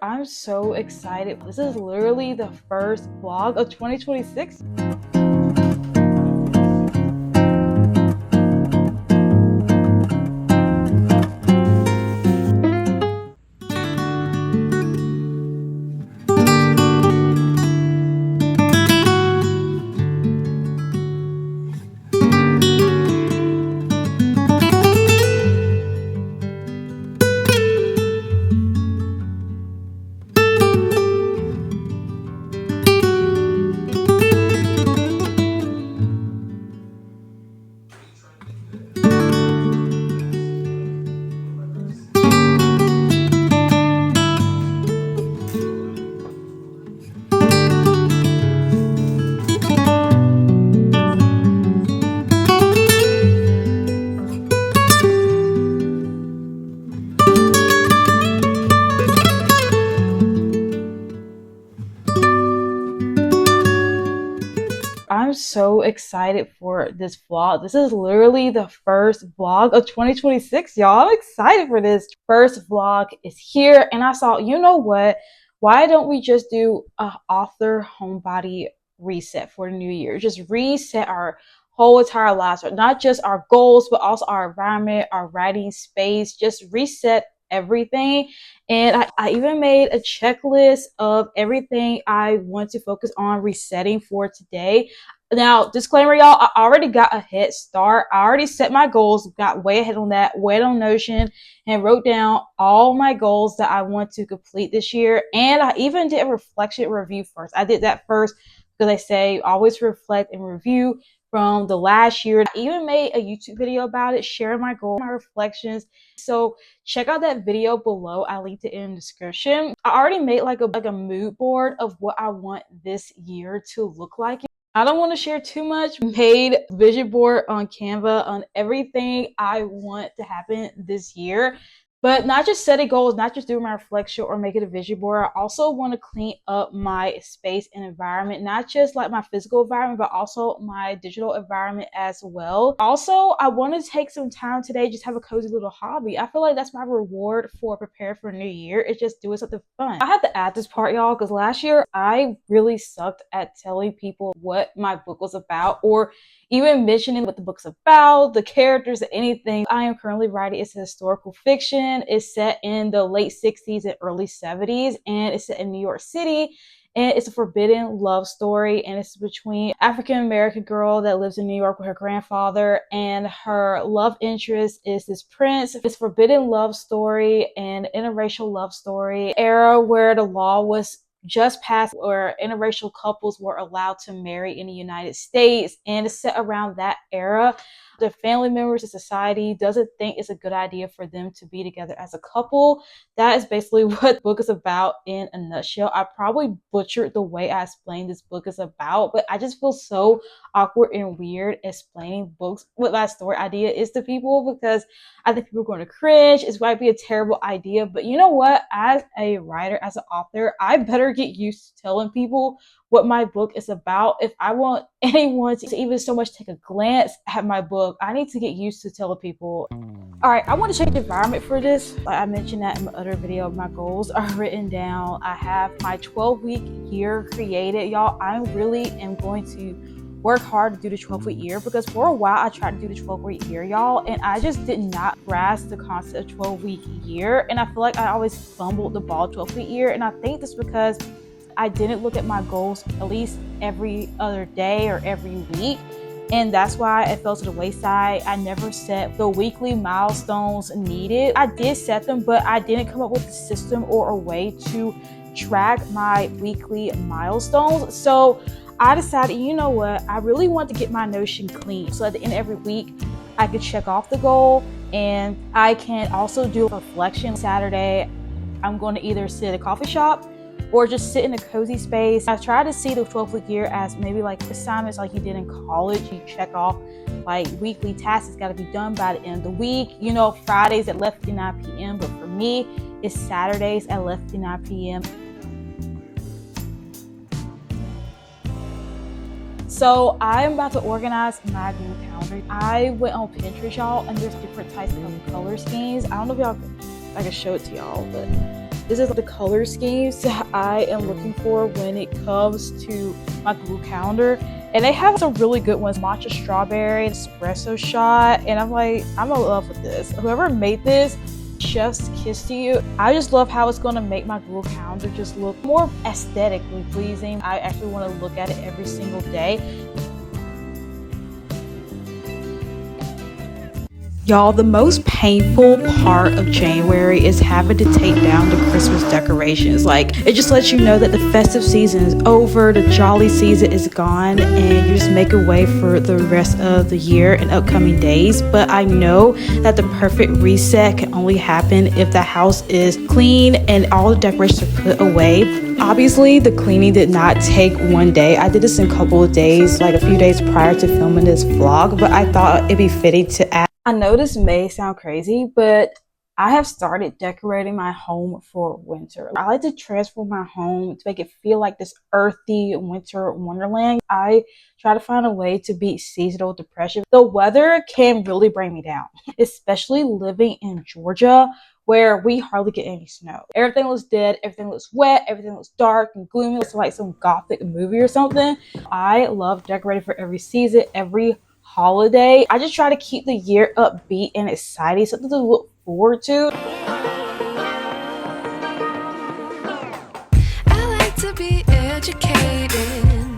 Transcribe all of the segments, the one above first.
I'm so excited. This is literally the first vlog of 2026. I'm so excited for this vlog. This is literally the first vlog of 2026, y'all. I'm excited for this. First vlog is here, and I saw, you know what? Why don't we just do a author homebody reset for the new year? Just reset our whole entire lives, not just our goals, but also our environment, our writing space. Just reset everything. And I even made a checklist of everything I want to focus on resetting for today. Now, disclaimer, y'all, I already got a head start. I already set my goals, got way ahead on that, went on Notion, and wrote down all my goals that I want to complete this year. And I even did a reflection review first. I did that first because they say always reflect and review from the last year. I even made a YouTube video about it, sharing my goals, my reflections. So check out that video below. I linked it in the description. I already made like a mood board of what I want this year to look like. I don't want to share too much. Made vision board on Canva on everything I want to happen this year. But not just setting goals, not just doing my reflection or making a vision board. I also want to clean up my space and environment, not just like my physical environment, but also my digital environment as well. Also, I want to take some time today, just have a cozy little hobby. I feel like that's my reward for preparing for a new year. It's just doing something fun. I had to add this part, y'all, because last year I really sucked at telling people what my book was about, or even mentioning what the book's about, the characters, anything. I am currently writing, it's a historical fiction. It's set in the late 60s and early 70s, and it's set in New York City. And it's a forbidden love story, and it's between African-American girl that lives in New York with her grandfather, and her love interest is this prince. It's forbidden love story and interracial love story, era where the law was just passed where interracial couples were allowed to marry in the United States, and it's set around that era. The family members of society doesn't think it's a good idea for them to be together as a couple. That is basically what the book is about in a nutshell. I probably butchered the way I explained this book is about, but I just feel so awkward and weird explaining books, what that story idea is to people, because I think people are going to cringe. It might be a terrible idea, but you know what? As a writer, as an author, I better get used to telling people what my book is about. If I want anyone to even so much take a glance at my book, I need to get used to telling people. All right, I want to change the environment for this. Like I mentioned that in my other video, my goals are written down. I have my 12-week year created. Y'all, I really am going to work hard to do the 12-week year, because for a while I tried to do the 12-week year, y'all, and I just did not grasp the concept of 12-week year. And I feel like I always fumbled the ball 12-week year. And I think that's because I didn't look at my goals at least every other day or every week. And that's why it fell to the wayside. I never set the weekly milestones needed. I did set them, but I didn't come up with a system or a way to track my weekly milestones. So I decided, you know what? I really want to get my Notion clean. So at the end of every week, I could check off the goal, and I can also do a reflection. Saturday, I'm going to either sit at a coffee shop or just sit in a cozy space. I try to see the 12-week year as maybe like assignments like you did in college. You check off like weekly tasks that's got to be done by the end of the week. You know, Fridays at 11:59 p.m. But for me, it's Saturdays at 11:59 p.m. So I'm about to organize my new calendar. I went on Pinterest, y'all, and there's different types of color schemes. I don't know if I can show it to y'all, but This is the color schemes I am looking for when it comes to my Google Calendar. And they have some really good ones, matcha strawberry, espresso shot. And I'm like, I'm in love with this. Whoever made this, chef's kiss to you. I just love how it's going to make my Google Calendar just look more aesthetically pleasing. I actually want to look at it every single day. Y'all, the most painful part of January is having to take down the Christmas decorations. Like, it just lets you know that the festive season is over, the jolly season is gone, and you just make your way for the rest of the year and upcoming days. But I know that the perfect reset can only happen if the house is clean and all the decorations are put away. Obviously, the cleaning did not take one day. I did this in a couple of days, like a few days prior to filming this vlog, but I thought it'd be fitting to add. I know this may sound crazy, but I have started decorating my home for winter. I like to transform my home to make it feel like this earthy winter wonderland. I try to find a way to beat seasonal depression. The weather can really bring me down, especially living in Georgia, where we hardly get any snow. Everything looks dead, everything looks wet, everything looks dark and gloomy. It's like some gothic movie or something. I love decorating for every season, every holiday. I just try to keep the year upbeat and exciting, something to look forward to. I like to be educated,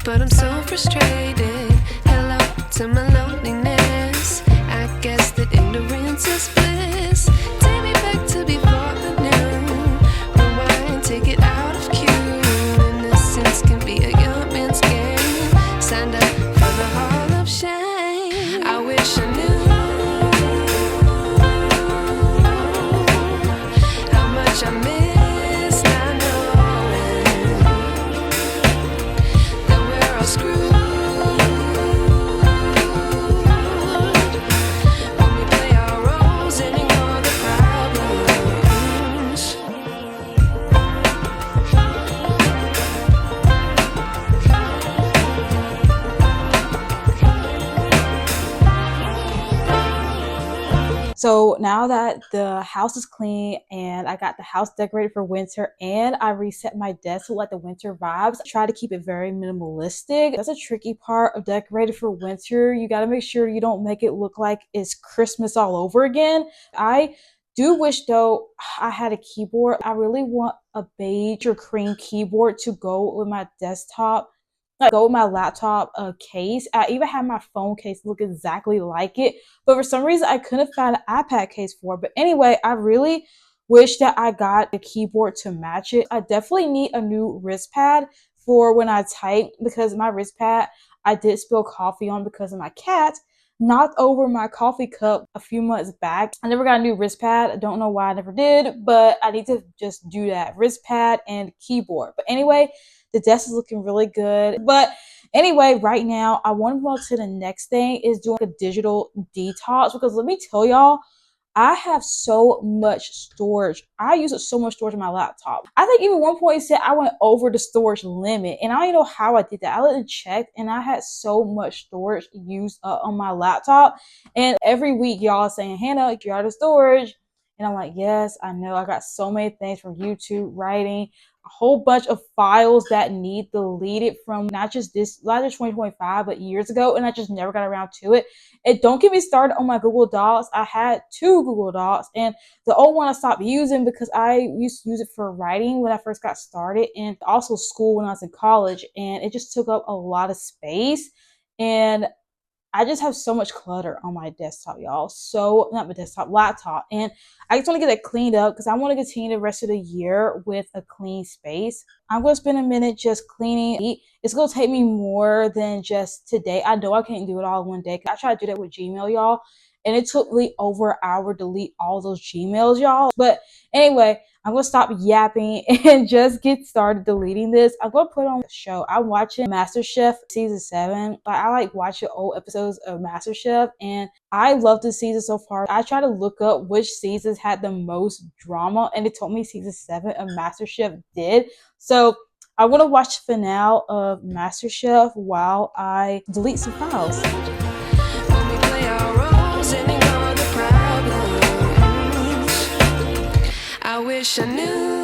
but I'm so frustrated. Hello to my loneliness. I guess that ignorance is bliss. Take me back to before the new. Rewind, take it out of cue. Innocence can be a young man's game. Signed up for the hall of shame. I wish I knew how much I miss not knowing that we're all screwed when we play our roles and ignore the problems. So now that the house is clean and I got the house decorated for winter and I reset my desk to like the winter vibes, I try to keep it very minimalistic. That's a tricky part of decorating for winter. You got to make sure you don't make it look like it's Christmas all over again. I do wish though I had a keyboard. I really want a beige or cream keyboard to go with my desktop, go with my laptop case. I even had my phone case look exactly like it, but for some reason I couldn't find an iPad case for it. But anyway, I really wish that I got a keyboard to match it. I definitely need a new wrist pad for when I type, because my wrist pad I did spill coffee on because of my cat knocked over my coffee cup a few months back. I never got a new wrist pad. I don't know why I never did, but I need to just do that. Wrist pad and keyboard. But anyway, the desk is looking really good. But anyway, right now, I want to go to the next thing is doing a digital detox, because let me tell y'all, I have so much storage. I use so much storage on my laptop. I think even one point it said I went over the storage limit, and I don't even know how I did that. I didn't check, and I had so much storage used on my laptop. And every week, y'all saying, Hannah, you're out of storage. And I'm like, yes, I know. I got so many things from YouTube, writing, a whole bunch of files that need deleted from not just 2025, but years ago. And I just never got around to it. And don't get me started on my Google Docs. I had 2 Google Docs, and the old one I stopped using because I used to use it for writing when I first got started, and also school when I was in college. And it just took up a lot of space. And I just have so much clutter on my desktop, y'all. So, not my desktop, laptop. And I just want to get it cleaned up because I want to continue the rest of the year with a clean space. I'm going to spend a minute just cleaning. It's going to take me more than just today. I know I can't do it all in one day. I tried to do that with Gmail, y'all. And it took me over an hour to delete all those Gmails, y'all. But anyway, I'm going to stop yapping and just get started deleting this. I'm going to put on a show. I'm watching MasterChef season 7. I like watching old episodes of MasterChef, and I love this season so far. I try to look up which seasons had the most drama, and it told me season 7 of MasterChef did. So I want to watch the finale of MasterChef while I delete some files. I wish I knew.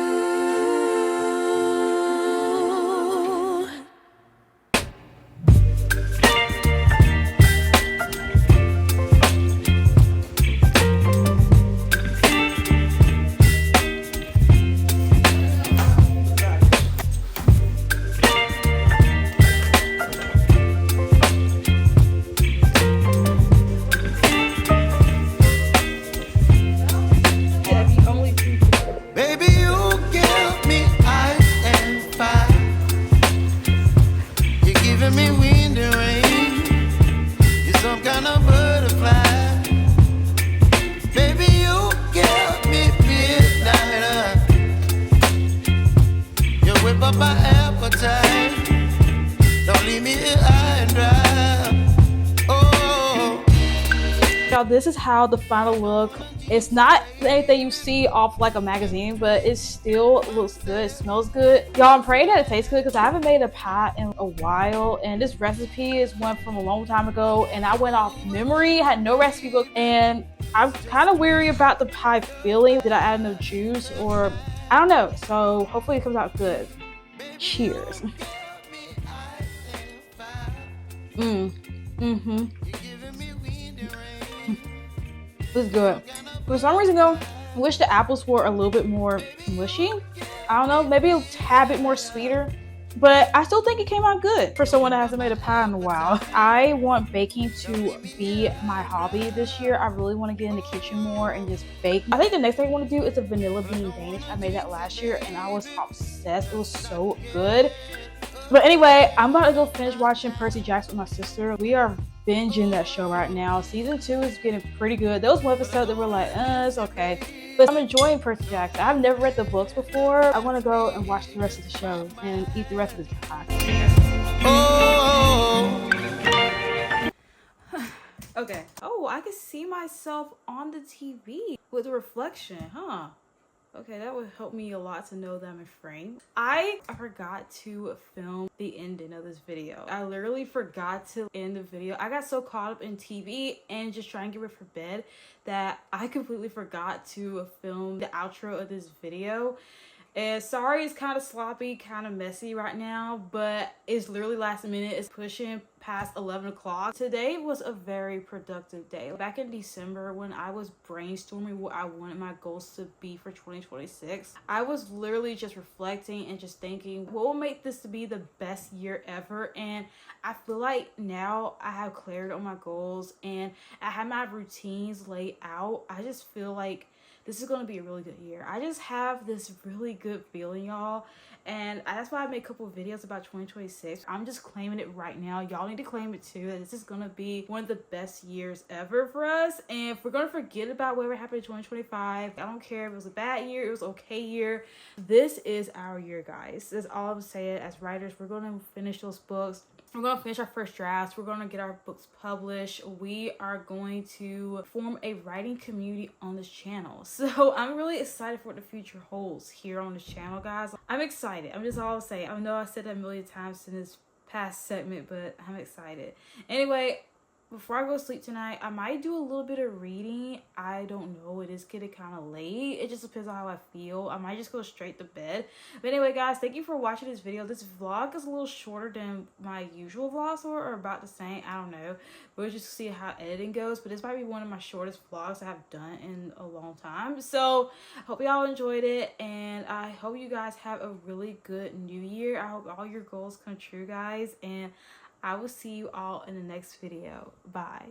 Baby, you give me ice and fire. You're giving me wind and rain. You're some kind of butterfly. Baby, you give me midnight. You whip up my appetite. Don't leave me here high and dry. Oh. Y'all, this is how the final look. It's not anything you see off like a magazine, but it still looks good. It smells good. Y'all, I'm praying that it tastes good because I haven't made a pie in a while, and this recipe is one from a long time ago, and I went off memory, had no recipe book, and I'm kind of weary about the pie filling. Did I add no juice, or I don't know. So hopefully it comes out good. Cheers. It's good. For some reason though, I wish the apples were a little bit more mushy. I don't know, maybe a tad bit more sweeter, but I still think it came out good for someone that hasn't made a pie in a while. I want baking to be my hobby this year. I really want to get in the kitchen more and just bake. I think the next thing I want to do is a vanilla bean Danish. I made that last year and I was obsessed. It was so good. But anyway, I'm about to go finish watching Percy Jackson with my sister. We are binging that show right now. Season 2 is getting pretty good. There was one episode that we're like, it's okay. But I'm enjoying Percy Jackson. I've never read the books before. I want to go and watch the rest of the show and eat the rest of this pie. Oh. Okay. Oh, I can see myself on the TV with the reflection, huh? Okay, that would help me a lot to know that I'm in frame. I forgot to film the ending of this video. I literally forgot to end the video. I got so caught up in TV and just trying to get ready for bed that I completely forgot to film the outro of this video. And sorry, it's kind of sloppy, kind of messy right now, but it's literally last minute. It's pushing past 11 o'clock. Today was a very productive day. Back in December when I was brainstorming what I wanted my goals to be for 2026, I was literally just reflecting and just thinking, what will make this to be the best year ever? And I feel like now I have clarity on my goals and I have my routines laid out. I just feel like this is going to be a really good year. I just have this really good feeling, y'all. And that's why I made a couple of videos about 2026. I'm just claiming it right now. Y'all need to claim it too. That this is going to be one of the best years ever for us. And if we're going to forget about whatever happened in 2025, I don't care if it was a bad year, it was an okay year. This is our year, guys. That's all I'm saying. As writers, we're going to finish those books. We're going to finish our first drafts. We're going to get our books published. We are going to form a writing community on this channel. So I'm really excited for what the future holds here on this channel, guys. I'm excited. I'm just all saying. I know I said that a million times in this past segment, but I'm excited. Anyway, before I go to sleep tonight, I might do a little bit of reading. I don't know. It is getting kind of late. It just depends on how I feel. I might just go straight to bed. But anyway, guys, thank you for watching this video. This vlog is a little shorter than my usual vlogs or about the same. I don't know. We'll just see how editing goes. But this might be one of my shortest vlogs I have done in a long time. So I hope y'all enjoyed it. And I hope you guys have a really good new year. I hope all your goals come true, guys. And I will see you all in the next video. Bye.